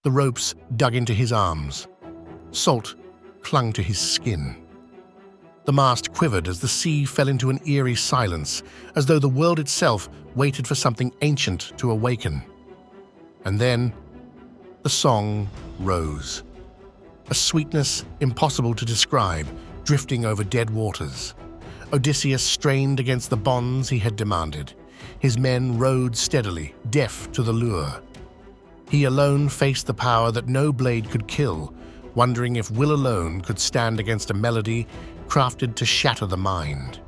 The ropes dug into his arms. Salt clung to his skin. The mast quivered as the sea fell into an eerie silence, as though the world itself waited for something ancient to awaken. And then, the song rose. A sweetness impossible to describe, drifting over dead waters. Odysseus strained against the bonds he had demanded. His men rowed steadily, deaf to the lure. He alone faced the power that no blade could kill, wondering if will alone could stand against a melody crafted to shatter the mind.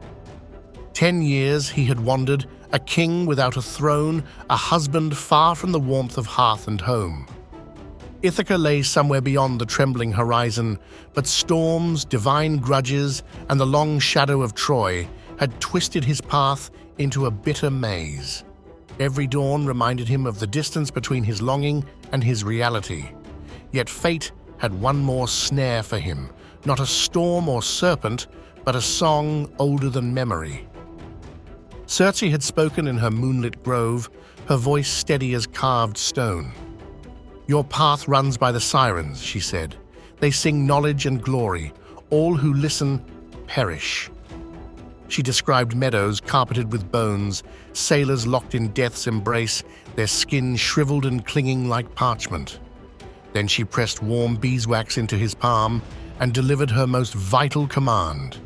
10 years he had wandered, a king without a throne, a husband far from the warmth of hearth and home. Ithaca lay somewhere beyond the trembling horizon, but storms, divine grudges, and the long shadow of Troy had twisted his path into a bitter maze. Every dawn reminded him of the distance between his longing and his reality. Yet fate had one more snare for him, not a storm or serpent, but a song older than memory. Circe had spoken in her moonlit grove, her voice steady as carved stone. "Your path runs by the Sirens," she said. "They sing knowledge and glory. All who listen perish." She described meadows carpeted with bones, sailors locked in death's embrace, their skin shriveled and clinging like parchment. Then she pressed warm beeswax into his palm and delivered her most vital command.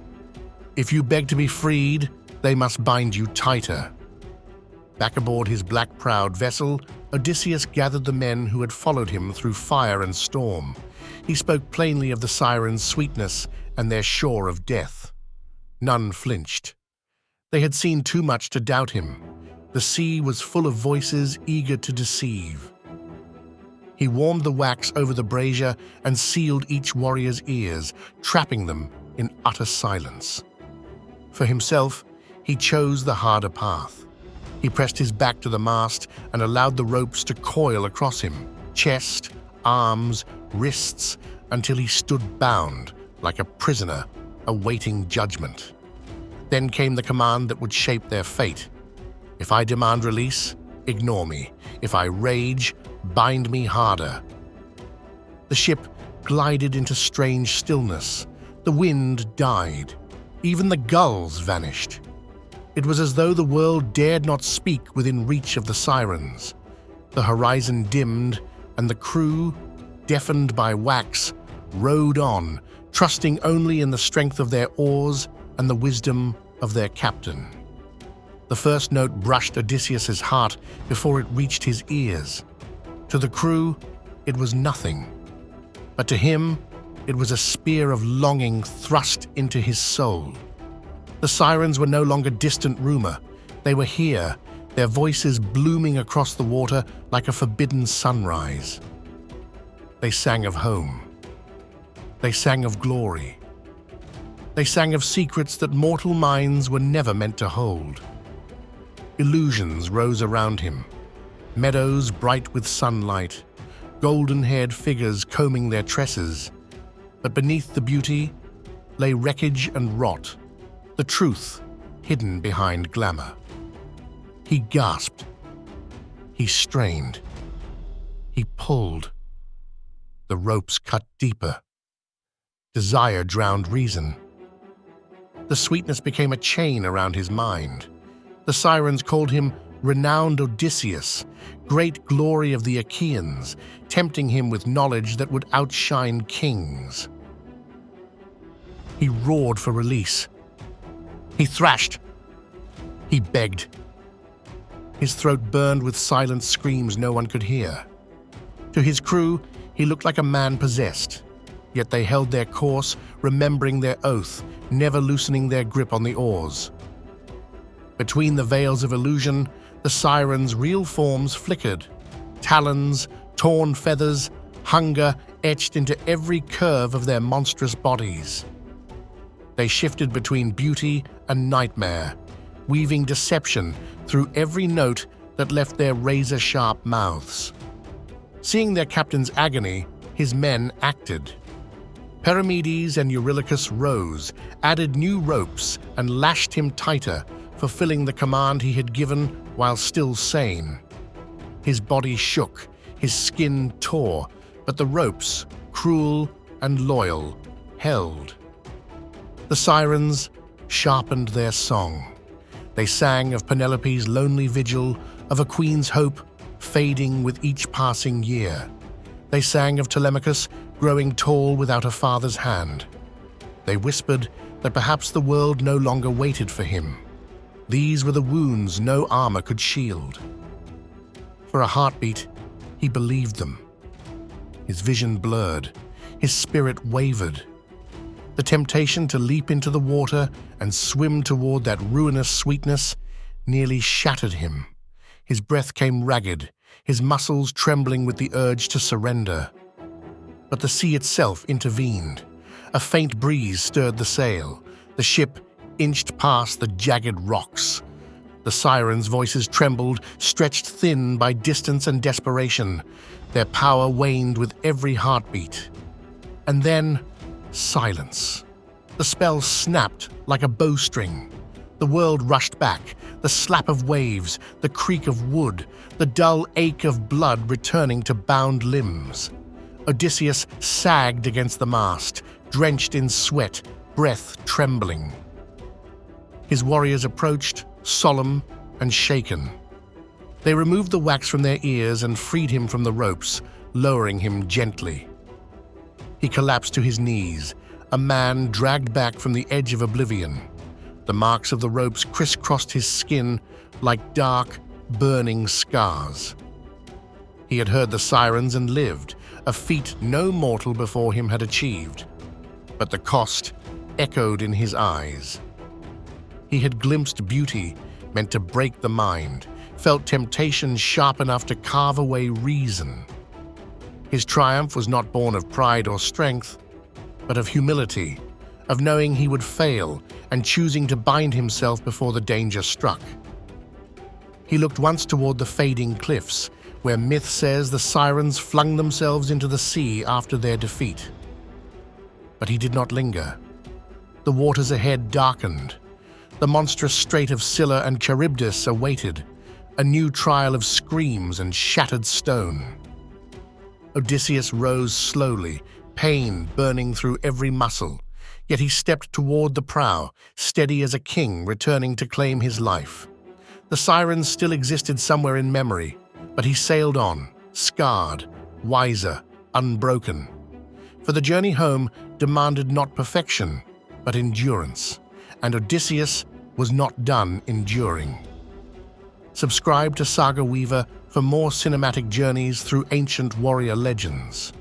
"If you beg to be freed, they must bind you tighter." Back aboard his black-prowed vessel, Odysseus gathered the men who had followed him through fire and storm. He spoke plainly of the Sirens' sweetness and their shore of death. None flinched. They had seen too much to doubt him. The sea was full of voices eager to deceive. He warmed the wax over the brazier and sealed each warrior's ears, trapping them in utter silence. For himself, he chose the harder path. He pressed his back to the mast and allowed the ropes to coil across him, chest, arms, wrists, until he stood bound like a prisoner awaiting judgment. Then came the command that would shape their fate. If I demand release, ignore me. If I rage, bind me harder. The ship glided into strange stillness. The wind died. Even the gulls vanished. It was as though the world dared not speak within reach of the Sirens. The horizon dimmed, and the crew, deafened by wax, rowed on, trusting only in the strength of their oars and the wisdom of their captain. The first note brushed Odysseus's heart before it reached his ears. To the crew, it was nothing. But to him, it was a spear of longing thrust into his soul. The Sirens were no longer distant rumor. They were here, their voices blooming across the water like a forbidden sunrise. They sang of home. They sang of glory. They sang of secrets that mortal minds were never meant to hold. Illusions rose around him, meadows bright with sunlight, golden-haired figures combing their tresses. But beneath the beauty lay wreckage and rot, the truth hidden behind glamour. He gasped. He strained. He pulled. The ropes cut deeper. Desire drowned reason. The sweetness became a chain around his mind. The Sirens called him renowned Odysseus, great glory of the Achaeans, tempting him with knowledge that would outshine kings. He roared for release. He thrashed. He begged. His throat burned with silent screams no one could hear. To his crew, he looked like a man possessed, yet they held their course, remembering their oath, never loosening their grip on the oars. Between the veils of illusion, the Sirens' real forms flickered. Talons, torn feathers, hunger etched into every curve of their monstrous bodies. They shifted between beauty and nightmare, weaving deception through every note that left their razor-sharp mouths. Seeing their captain's agony, his men acted. Perimedes and Eurylochus rose, added new ropes, and lashed him tighter, fulfilling the command he had given while still sane. His body shook, His skin tore, but the ropes, cruel and loyal, held. The Sirens sharpened their song. They sang of Penelope's lonely vigil, of a queen's hope fading with each passing year. They sang of Telemachus growing tall without a father's hand. They whispered that perhaps the world no longer waited for him. These were the wounds no armor could shield. For a heartbeat, he believed them. His vision blurred, his spirit wavered. The temptation to leap into the water and swim toward that ruinous sweetness nearly shattered him. His breath came ragged, his muscles trembling with the urge to surrender. But the sea itself intervened. A faint breeze stirred the sail. The ship inched past the jagged rocks. The Sirens' voices trembled, stretched thin by distance and desperation. Their power waned with every heartbeat. And then, silence. The spell snapped like a bowstring. The world rushed back, the slap of waves, the creak of wood, the dull ache of blood returning to bound limbs. Odysseus sagged against the mast, drenched in sweat, breath trembling. His warriors approached, solemn and shaken. They removed the wax from their ears and freed him from the ropes, lowering him gently. He collapsed to his knees, a man dragged back from the edge of oblivion. The marks of the ropes crisscrossed his skin like dark, burning scars. He had heard the Sirens and lived, a feat no mortal before him had achieved. But the cost echoed in his eyes. He had glimpsed beauty meant to break the mind, felt temptation sharp enough to carve away reason. His triumph was not born of pride or strength, but of humility, of knowing he would fail and choosing to bind himself before the danger struck. He looked once toward the fading cliffs, where myth says the Sirens flung themselves into the sea after their defeat. But he did not linger. The waters ahead darkened. The monstrous strait of Scylla and Charybdis awaited, a new trial of screams and shattered stone. Odysseus rose slowly, pain burning through every muscle, yet he stepped toward the prow, steady as a king returning to claim his life. The Sirens still existed somewhere in memory, but he sailed on, scarred, wiser, unbroken. For the journey home demanded not perfection, but endurance, and Odysseus was not done enduring. Subscribe to Saga Weaver for more cinematic journeys through ancient warrior legends.